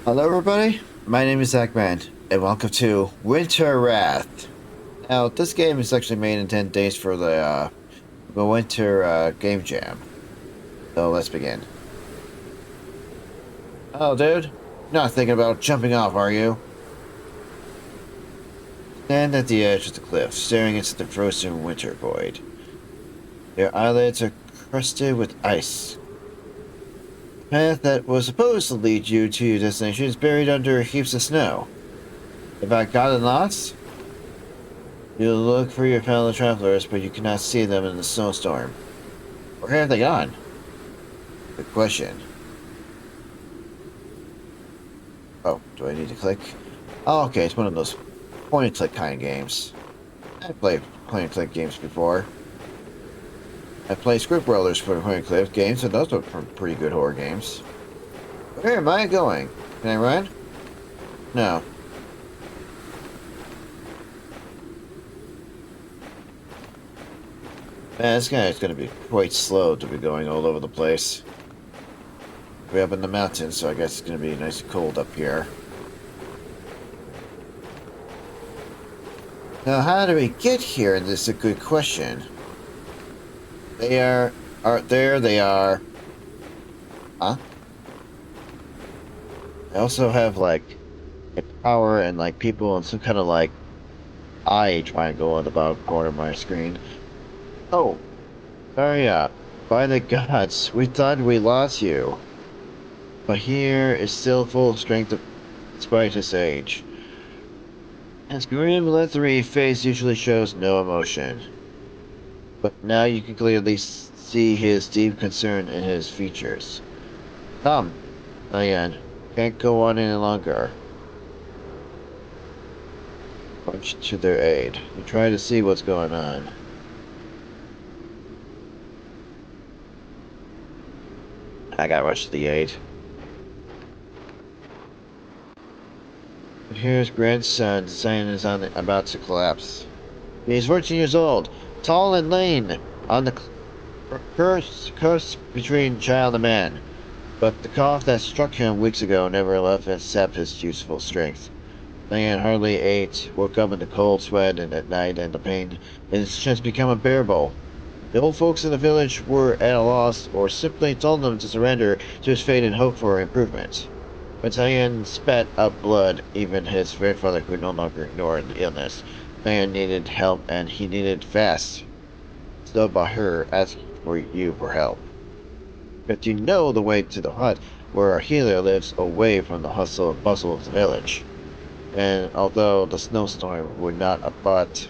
Hello, everybody. My name is Zachman, and welcome to Winterwrath. Now, this game is actually made in 10 days for the Winter Game Jam. So let's begin. Oh, dude, you're not thinking about jumping off, are you? Stand at the edge of the cliff, staring into the frozen winter void. Your eyelids are crusted with ice. The path that was supposed to lead you to your destination is buried under heaps of snow. Have I gotten lost? You look for your fellow travelers, but you cannot see them in the snowstorm. Where have they gone? Good question. Oh, do I need to click? Oh, okay, it's one of those point-and-click kind of games. I've played point-and-click games before. I played Script Rollers for point-and-click games, and those were pretty good horror games. Where am I going? Can I run? No. Man, this guy is going to be quite slow to be going all over the place. We're up in the mountains, so I guess it's going to be nice and cold up here. Now, how do we get here? This is a good question. There they are. Huh? I also have, like, a power and, like, people and some kind of, like, eye triangle on the bottom corner of my screen. Oh, hurry up. By the gods, we thought we lost you. But here is still full of strength despite his age. His grim, leathery face usually shows no emotion. But now you can clearly see his deep concern in his features. Come, Diane. Can't go on any longer. Punch to their aid. You try to see what's going on. I got rushed to the aid. But here's grandson. Zion is about to collapse. He's 14 years old, tall and lean, on the cusp between child and man. But the cough that struck him weeks ago never left and sapped his youthful strength. Diane hardly ate, woke up in the cold sweat and at night, and the pain in his chest became unbearable. The old folks in the village were at a loss, or simply told him to surrender to his fate and hope for improvement. But Diane spat up blood. Even his grandfather could no longer ignore the illness. Diane needed help, and he needed fast. So by her asking for you for help. But you know the way to the hut where our healer lives, away from the hustle and bustle of the village. And although the snowstorm would not abut,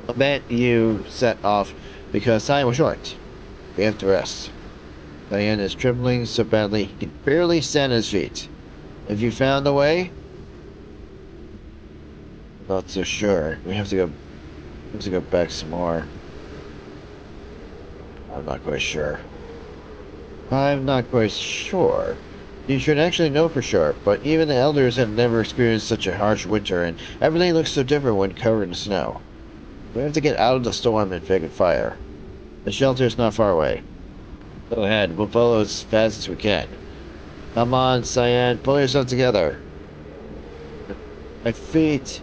I bet you set off because time was short. We have to rest. Diane is trembling so badly he can barely stand on his feet. Have you found a way? Not so sure. We have to go back some more. I'm not quite sure. I'm not quite sure. You should actually know for sure, but even the elders have never experienced such a harsh winter, and everything looks so different when covered in snow. We have to get out of the storm and pick a fire. The shelter is not far away. Go ahead, we'll follow as fast as we can. Come on, Cyan, pull yourself together. My feet.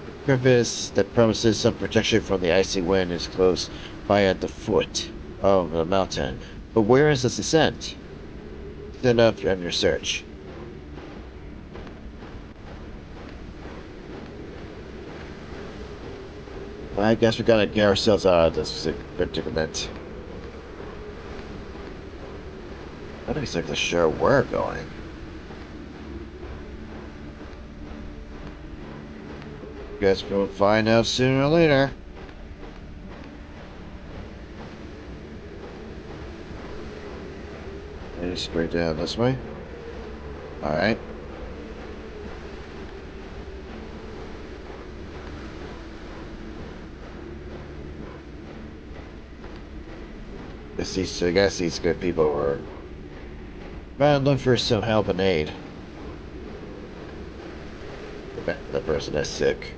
The crevice that promises some protection from the icy wind is close by at the foot of the mountain. But where is the descent? Set up on your search. I guess we gotta get ourselves out of this predicament. That looks like the sure we're going. Guess we'll find out sooner or later. Maybe straight down this way. Alright. I guess these good people were trying to look for some help and aid. The person that's sick.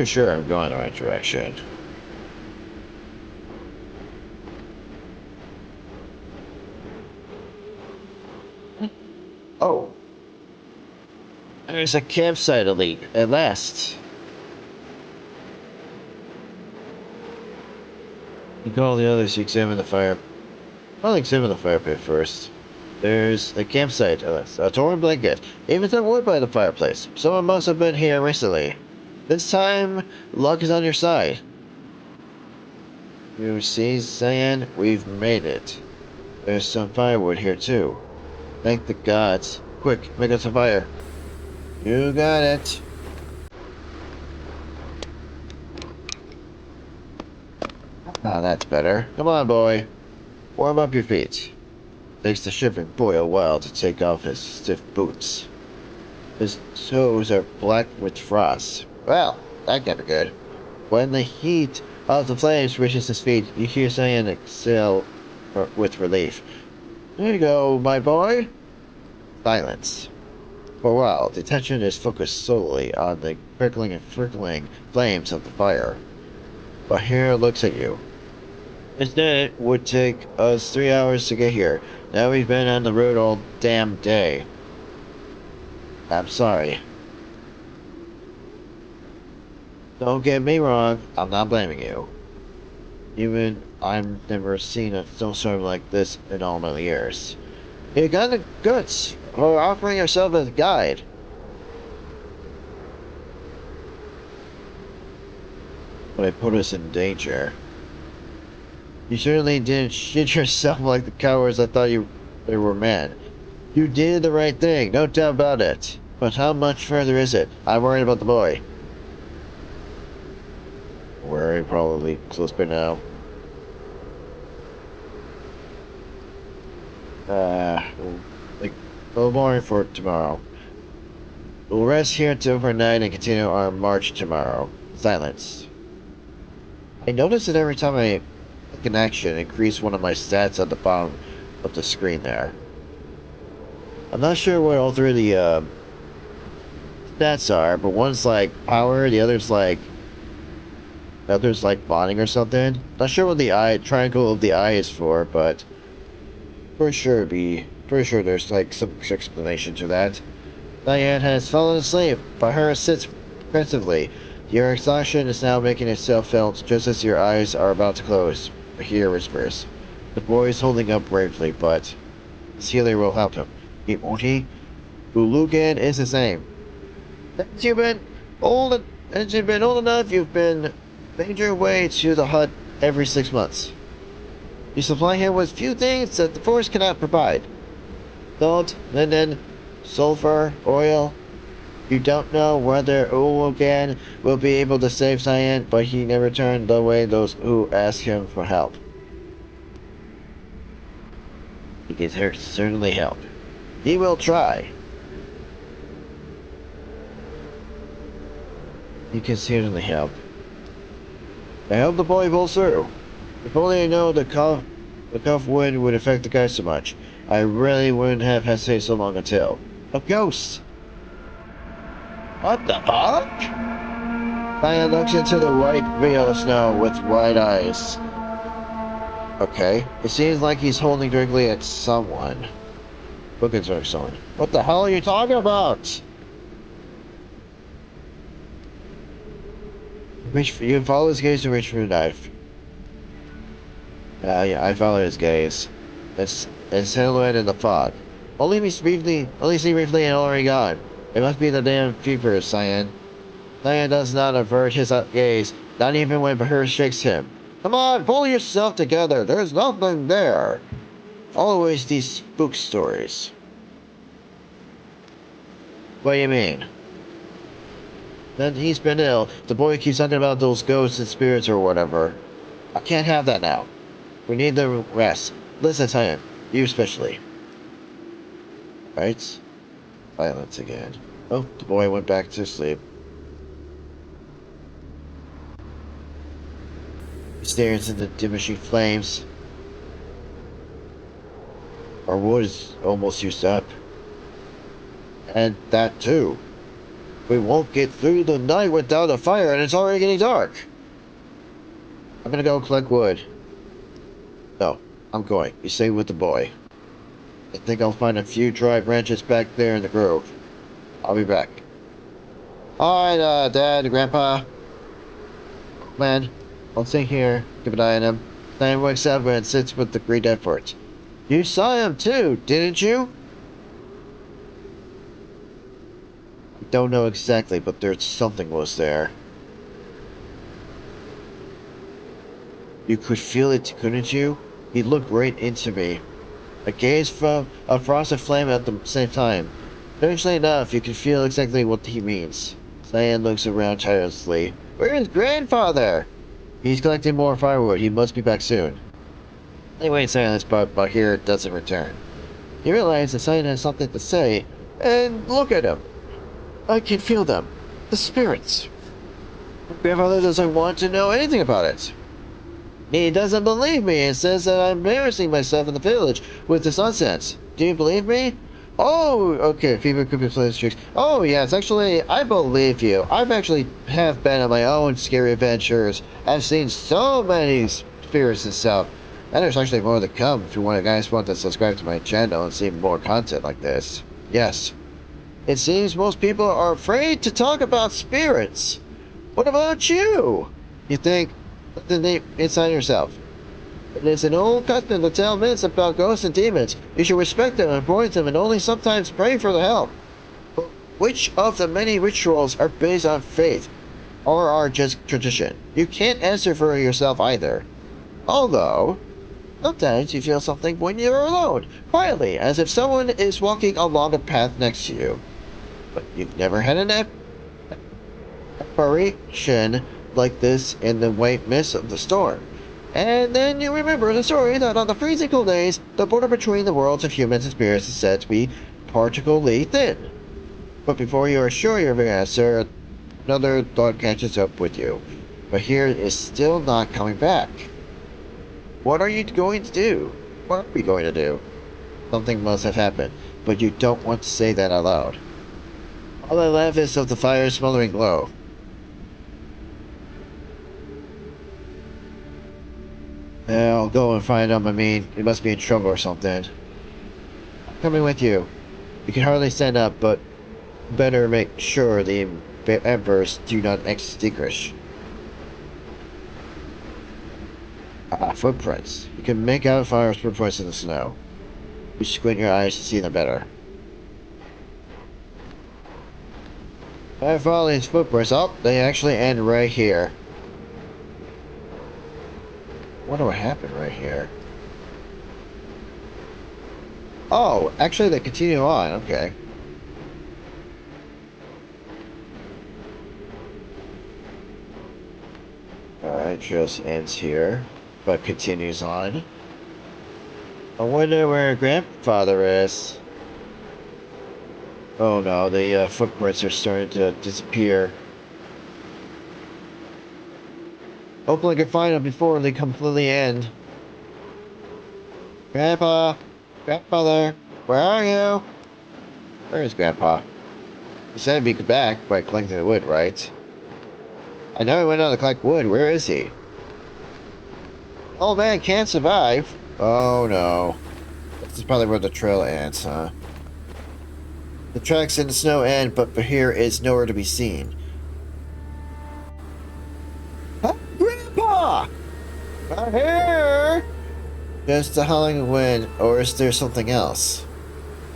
Sure, I'm going the right direction. Oh, there's a campsite elite at last. You call the others to examine the fire. I'll examine the fire pit first. There's a campsite, a torn blanket, even some wood by the fireplace. Someone must have been here recently. This time, luck is on your side. You see, Cyan, we've made it. There's some firewood here too. Thank the gods. Quick, make us a fire. You got it. Ah, that's better. Come on, boy. Warm up your feet. Takes the shivering boy a while to take off his stiff boots. His toes are black with frost. Well, that can't be good. When the heat of the flames reaches his feet, you hear Cyan exhale with relief. There you go, my boy. Silence. For a while, the attention is focused solely on the prickling and frickling flames of the fire. But here looks at you. Instead, it would take us 3 hours to get here. Now we've been on the road all damn day. I'm sorry. Don't get me wrong, I'm not blaming you. Even I've never seen a snowstorm like this in all my years. You got the goods for offering yourself as a guide. But it put us in danger. You certainly didn't shit yourself like the cowards I thought they were men. You did the right thing, no doubt about it. But how much further is it? I'm worried about the boy. We're probably close by now. Like, a little more for tomorrow. We'll rest here until overnight and continue our march tomorrow. Silence. I notice that every time I click an action, increase one of my stats at the bottom of the screen there. I'm not sure what all three of the stats are, but one's like power, the other's like bonding or something. Not sure what the eye triangle of the eye is for, but pretty sure there's like some explanation to that. Diane has fallen asleep, but her sits pensively. Your exhaustion is now making itself felt just as your eyes are about to close. A hear whispers. The boy is holding up bravely, but his healer will help him. Won't he? Bulugan is the same. Since you've been old, since you've been old enough, you've been made your way to the hut every 6 months. You supply him with few things that the forest cannot provide. Salt, linen, sulfur, oil. You don't know whether Ulugan will be able to save Cyan, but he never turned away those who asked him for help. He can certainly help. He will try. He can certainly help. I hope the boy pulls through. If only I know the cuff would affect the guy so much. I really wouldn't have hesitated so long until. A ghost! What the fuck? Cyan looks into the white veil of snow with wide eyes. Okay. It seems like he's holding directly at someone. Looking at someone. What the hell are you talking about? You follow his gaze to reach for the knife. Yeah, I follow his gaze. It's silhouette in the fog. Only see briefly and already gone. It must be the damn fever, Cyan. Cyan does not avert his gaze, not even when Bahir shakes him. Come on, pull yourself together. There's nothing there. Always these spook stories. What do you mean? Then he's been ill. The boy keeps talking about those ghosts and spirits or whatever. I can't have that now. We need the rest. Listen to him. You especially. Right? Silence again. Oh, the boy went back to sleep. He stares into the diminishing flames. Our wood is almost used up. And that too. We won't get through the night without a fire, and it's already getting dark. I'm gonna go collect wood. No, I'm going. You stay with the boy. I think I'll find a few dry branches back there in the grove. I'll be back. Alright, Dad, Grandpa, man, I'll stay here, keep an eye on him. Then wakes up and sits with the great effort. You saw him too, didn't you? I don't know exactly, but there's something was there. You could feel it, couldn't you? He looked right into me. I gazed from a frosted flame at the same time. Strangely enough, you can feel exactly what he means. Cyan looks around tirelessly. Where is grandfather? He's collecting more firewood. He must be back soon. They wait in silence, but Bahir doesn't return. You realize that Cyan has something to say, and look at him. I can feel them. The spirits. Grandfather doesn't want to know anything about it. He doesn't believe me and says that I'm embarrassing myself in the village with this nonsense. Do you believe me? Oh, okay, fever could be playing tricks. Oh, yes, actually, I believe you. I've actually have been on my own scary adventures. I've seen so many spirits and stuff. And there's actually more to come if you guys want to subscribe to my channel and see more content like this. Yes. It seems most people are afraid to talk about spirits. What about you? You think inside yourself. It is an old custom to tell myths about ghosts and demons. You should respect them and avoid them and only sometimes pray for the help. But which of the many rituals are based on faith or are just tradition? You can't answer for yourself either. Although, sometimes you feel something when you're alone, quietly, as if someone is walking along a path next to you. But you've never had an apparition like this in the white mist of the storm. And then you remember the story that on the freezing cold days, the border between the worlds of humans and spirits is said to be particularly thin. But before you are sure of your answer, another thought catches up with you. Bahir is still not coming back. What are you going to do? What are we going to do? Something must have happened, but you don't want to say that out loud. All I left is of the fire's smoldering glow. I'll go and find him. I mean, he must be in trouble or something. I'm coming with you. You can hardly stand up, but better make sure the embers do not extinguish. Ah, footprints. You can make out fire's footprints in the snow. You squint your eyes to see them better. I follow these footprints. Oh, they actually end right here. What do I happen right here? Oh, actually they continue on. Okay. Alright, just ends here, but continues on. I wonder where grandfather is. Oh no, the footprints are starting to disappear. Hopefully I can find them before they completely end. Grandpa! Grandfather! Where are you? Where is Grandpa? He said he'd be back by collecting the wood, right? I know he went out to collect wood. Where is he? Old man can't survive. Oh no. This is probably where the trail ends, huh? The tracks in the snow end, but Bahir is nowhere to be seen. Huh? Grandpa! Bahir! Just the howling wind, or is there something else?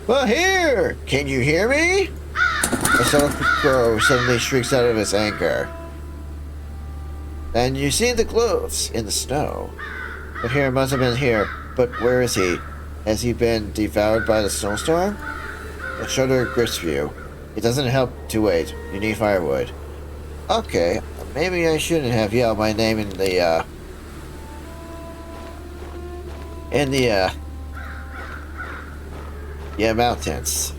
Bahir! Can you hear me? A soft crow suddenly shrieks out of his anger. And you see the clothes in the snow. Bahir must have been here, but where is he? Has he been devoured by the snowstorm? The shoulder grips for you. It doesn't help to wait. You need firewood. Okay, maybe I shouldn't have yelled my name in the mountains.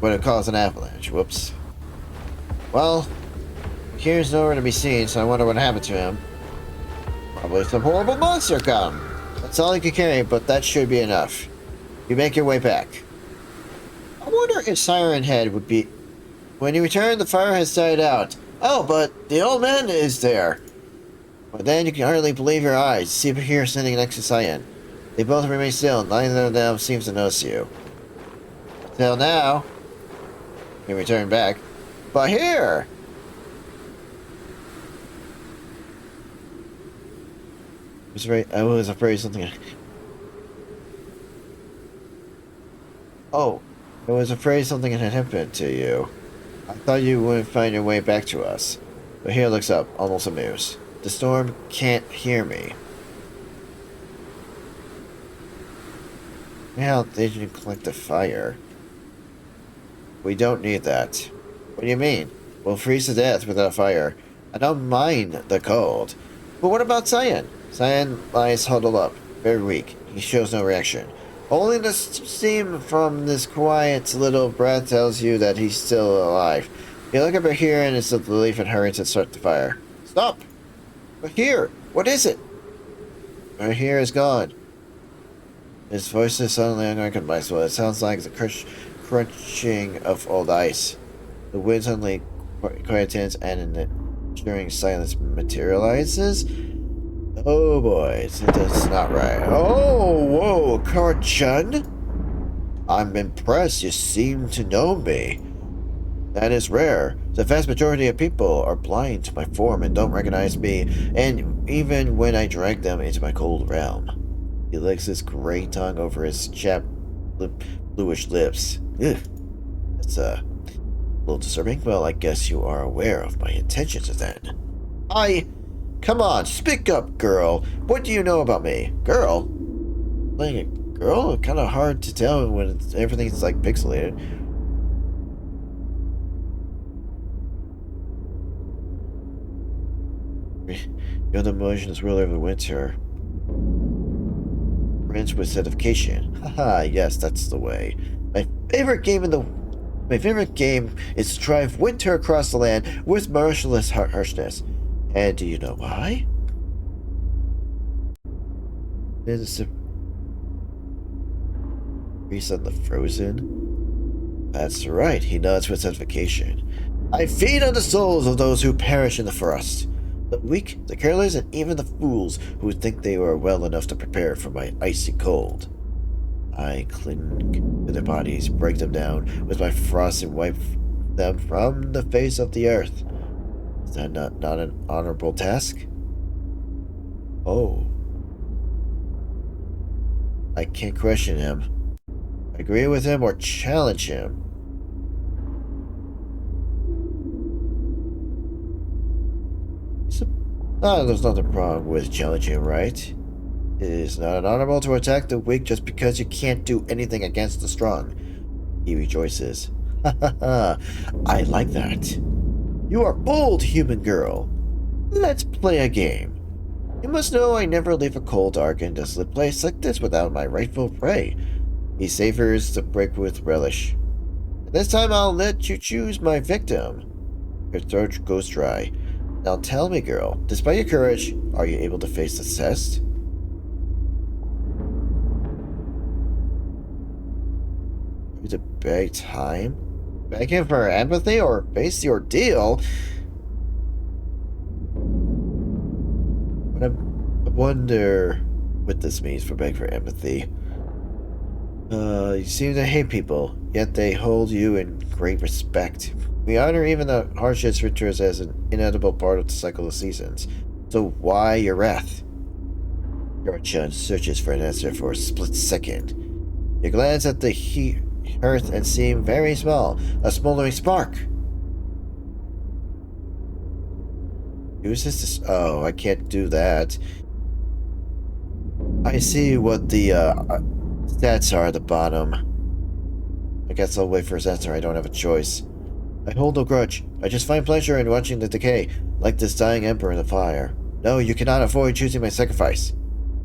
Would have caused an avalanche. Whoops. Well, here's nowhere to be seen, so I wonder what happened to him. Probably some horrible monster come. That's all you can carry, but that should be enough. You make your way back. I wonder if Siren Head would be... When you return, the fire has died out. Oh, but the old man is there. But then you can hardly believe your eyes. See here standing next to Cyan. They both remain still. Neither of them seems to notice you. Till now, you return back. But here! I was afraid something... Oh, I was afraid something had happened to you. I thought you wouldn't find your way back to us. But here looks up, almost amused. The storm can't hear me. How did you collect the fire? We don't need that. What do you mean? We'll freeze to death without fire. I don't mind the cold. But what about Cyan? Cyan lies huddled up, very weak. He shows no reaction. Only the steam from this quiet little breath tells you that he's still alive. You look over here and it's a relief and hurry to start the fire. Stop! But here! What is it? Right here is gone. His voice is suddenly unrecognizable. It sounds like the crunching of old ice. The wind suddenly quietens and an enduring silence materializes. Oh boy, that's not right. Oh, whoa, Kar-chun? I'm impressed you seem to know me. That is rare. The vast majority of people are blind to my form and don't recognize me, and even when I drag them into my cold realm. He licks his gray tongue over his chapped, bluish lips. Ugh. That's a little disturbing. Well, I guess you are aware of my intentions then. Come on, speak up, girl. What do you know about me? Girl? Playing a girl? Kind of hard to tell when everything's like pixelated. You're the emotions ruler of the winter. Prince with certification. Haha, yes, that's the way. My favorite game is to drive winter across the land with merciless harshness. And do you know why? It's the Grease on the Frozen? That's right, he nods with certification. I feed on the souls of those who perish in the frost. The weak, the careless, and even the fools who think they are well enough to prepare for my icy cold. I cling to their bodies, break them down with my frost and wipe them from the face of the earth. Is that not an honorable task? Oh. I can't question him. Agree with him or challenge him. There's nothing wrong with challenging him, right? It is not honorable to attack the weak just because you can't do anything against the strong. He rejoices. Ha ha ha. I like that. You are bold, human girl. Let's play a game. You must know I never leave a cold, dark, and desolate place like this without my rightful prey. He savors the break with relish. This time I'll let you choose my victim. Her throat goes dry. Now tell me, girl, despite your courage, are you able to face the test? Is it beg time? Beg him for empathy or face the ordeal? I wonder what this means for beg for empathy. You seem to hate people, yet they hold you in great respect. We honor even the harshest rituals as an inedible part of the cycle of seasons. So why your wrath? Kar-chun searches for an answer for a split second. You glance at the hearth and seem very small, a smoldering spark. Use this to... Oh, I can't do that. I see what the stats are at the bottom. I guess I'll wait for his answer. I don't have a choice. I hold no grudge. I just find pleasure in watching the decay, like this dying emperor in the fire. No, you cannot avoid choosing my sacrifice.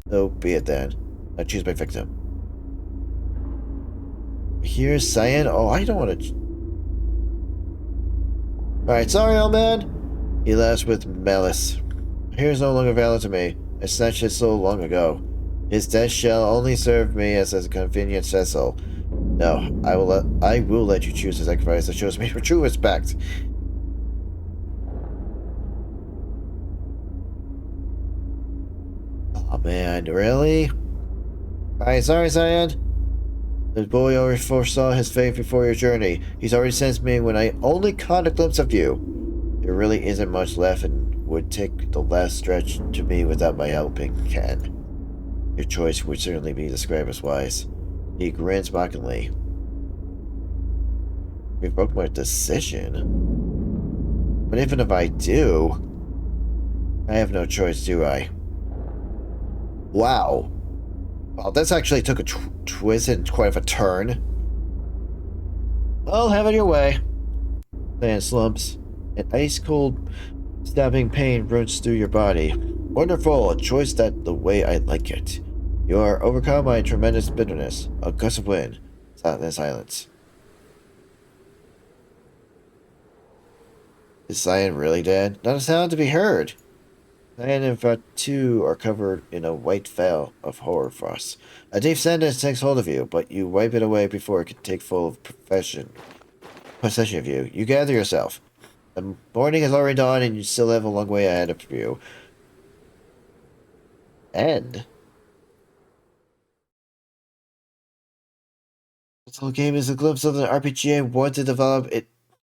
So be it then. I choose my victim. Here's Cyan. Oh, I don't want to... Alright, sorry, old man. He laughs with malice. Here's no longer valid to me. I snatched his soul long ago. His death shall only serve me as a convenient vessel. No, I will let you choose a sacrifice that shows me true respect. Oh man, really? Sorry, Cyan. The boy already foresaw his fate before your journey. He's already sensed me when I only caught a glimpse of you. There really isn't much left and would take the last stretch to me without my helping Ken. Your choice would certainly be described as wise. He grins mockingly. Revoke my decision? But even if I do, I have no choice, do I? Wow. Well, this actually took a twist and quite of a turn. Well, have it your way. Diane slumps. An ice-cold, stabbing pain runs through your body. Wonderful, a choice that the way I like it. You are overcome by tremendous bitterness. A gust of wind. Silence. Is Cyan really dead? Not a sound to be heard. Cyan and Fatu are covered in a white veil of horror frost. A deep sadness takes hold of you, but you wipe it away before it can take full possession of you. You gather yourself. The morning has already dawned, and you still have a long way ahead of you. And this whole game is a glimpse of the RPG I want to develop.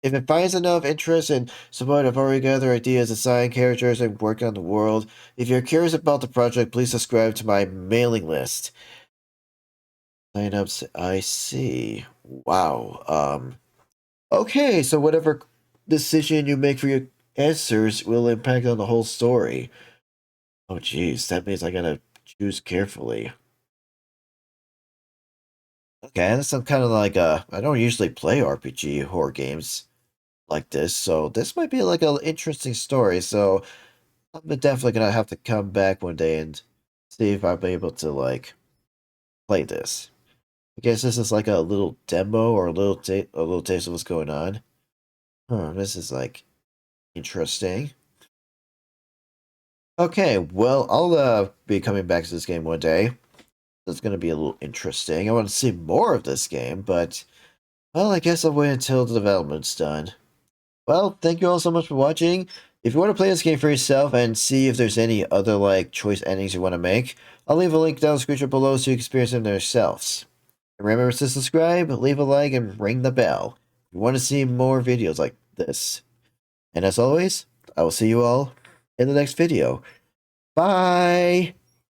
If it finds enough interest and support, I've already gathered ideas, assigned characters, and work on the world. If you're curious about the project, please subscribe to my mailing list. Sign-ups, I see. Wow. Okay, so whatever decision you make for your answers will impact on the whole story. Oh, geez, that means I gotta choose carefully. Okay, that's some kind of like I don't usually play RPG horror games like this, so this might be like an interesting story. So I'm definitely gonna have to come back one day and see if I'm able to like play this. I guess this is like a little demo or a little taste of what's going on. Huh, this is like interesting. Okay, well, I'll be coming back to this game one day. It's gonna be a little interesting. I want to see more of this game, but well, I guess I'll wait until the development's done. Well, thank you all so much for watching. If you want to play this game for yourself and see if there's any other like choice endings you want to make, I'll leave a link down in the description below so you can experience them yourselves. And remember to subscribe, leave a like, and ring the bell if you want to see more videos like this. And as always, I will see you all in the next video. Bye!